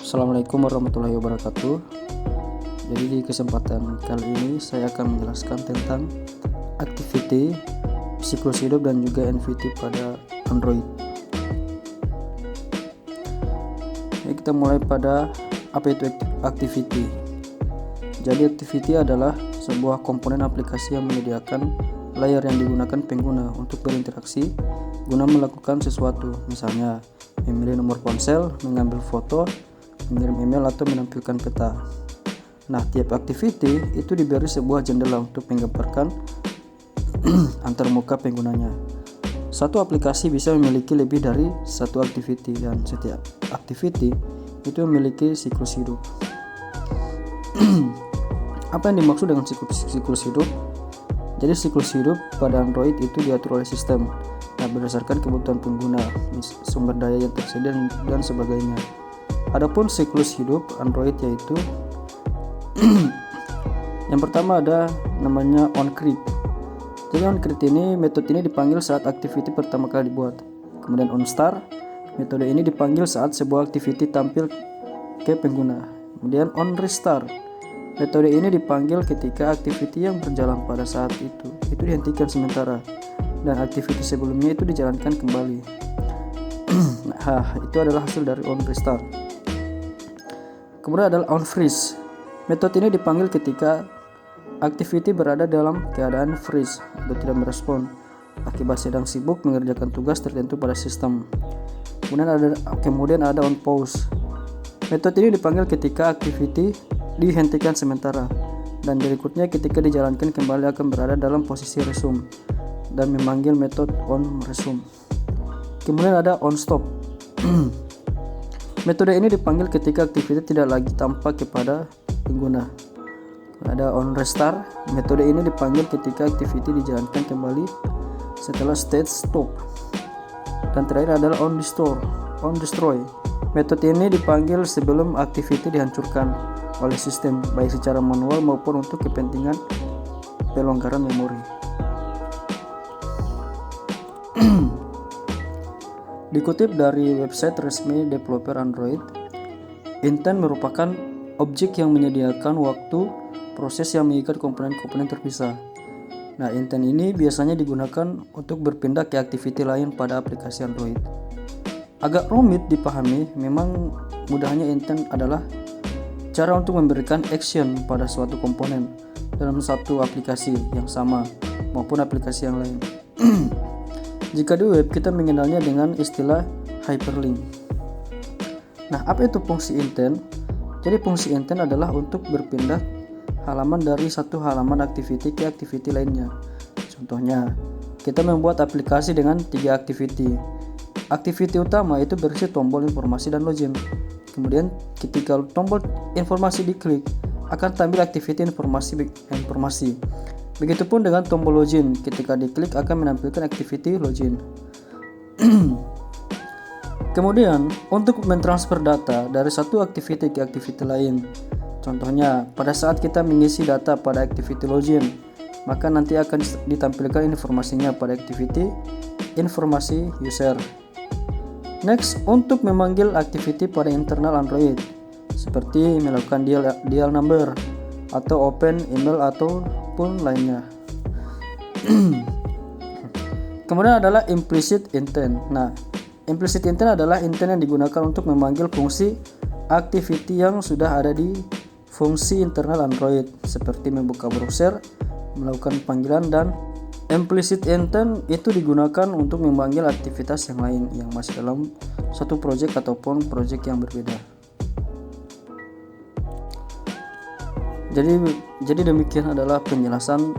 Assalamualaikum warahmatullahi wabarakatuh. Jadi di kesempatan kali ini saya akan menjelaskan tentang activity, siklus hidup dan juga NVT pada Android. Jadi kita mulai pada apa itu activity. Jadi activity adalah sebuah komponen aplikasi yang menyediakan layar yang digunakan pengguna untuk berinteraksi guna melakukan sesuatu, misalnya memilih nomor ponsel, mengambil foto, mengirim email atau menampilkan peta. Nah, tiap activity itu diberi sebuah jendela untuk menggambarkan antar muka penggunanya. Satu aplikasi bisa memiliki lebih dari satu activity dan setiap activity itu memiliki siklus hidup. Apa yang dimaksud dengan siklus hidup? Jadi siklus hidup pada Android itu diatur oleh sistem, berdasarkan kebutuhan pengguna, sumber daya yang tersedia dan sebagainya. Adapun siklus hidup Android yaitu yang pertama ada namanya onCreate. Jadi onCreate ini, metode ini dipanggil saat activity pertama kali dibuat. Kemudian onStart, metode ini dipanggil saat sebuah activity tampil ke pengguna. Kemudian onRestart, metode ini dipanggil ketika activity yang berjalan pada saat itu dihentikan sementara dan activity sebelumnya itu dijalankan kembali. Nah, itu adalah hasil dari onRestart. Kemudian adalah onFreeze. Metode ini dipanggil ketika activity berada dalam keadaan freeze atau tidak merespon akibat sedang sibuk mengerjakan tugas tertentu pada sistem. Kemudian ada onPause. Metode ini dipanggil ketika activity dihentikan sementara dan berikutnya ketika dijalankan kembali akan berada dalam posisi resume dan memanggil metode onResume. Kemudian ada onStop. Metode ini dipanggil ketika aktivitas tidak lagi tampak kepada pengguna. Ada onRestart. Metode ini dipanggil ketika aktivitas dijalankan kembali setelah state stop. Dan terakhir adalah onDestroy. Metode ini dipanggil sebelum aktivitas dihancurkan oleh sistem, baik secara manual maupun untuk kepentingan pelonggaran memori. Dikutip dari website resmi developer Android, intent merupakan objek yang menyediakan waktu proses yang mengikat komponen-komponen terpisah. Nah, intent ini biasanya digunakan untuk berpindah ke activity lain pada aplikasi Android. Agak rumit dipahami, memang mudahnya intent adalah cara untuk memberikan action pada suatu komponen dalam satu aplikasi yang sama maupun aplikasi yang lain. Jika di web kita mengenalnya dengan istilah hyperlink. Nah, apa itu fungsi intent? Jadi fungsi intent adalah untuk berpindah halaman dari satu halaman activity ke activity lainnya. Contohnya, kita membuat aplikasi dengan 3 activity. Activity utama itu berisi tombol informasi dan login. Kemudian ketika tombol informasi diklik, akan tampil activity informasi. Begitupun dengan tombol login, ketika diklik akan menampilkan activity login. Kemudian, untuk mentransfer data dari satu activity ke activity lain, contohnya pada saat kita mengisi data pada activity login, maka nanti akan ditampilkan informasinya pada activity informasi user. Next, untuk memanggil activity pada internal Android, seperti melakukan dial number atau open email ataupun lainnya. Kemudian adalah implicit intent. Nah, implicit intent adalah intent yang digunakan untuk memanggil fungsi activity yang sudah ada di fungsi internal Android, seperti membuka browser, melakukan panggilan, dan implicit intent itu digunakan untuk memanggil aktivitas yang lain yang masih dalam satu project ataupun project yang berbeda. Jadi demikian adalah penjelasan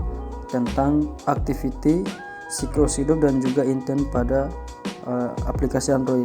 tentang activity, siklus hidup dan juga intent pada aplikasi Android.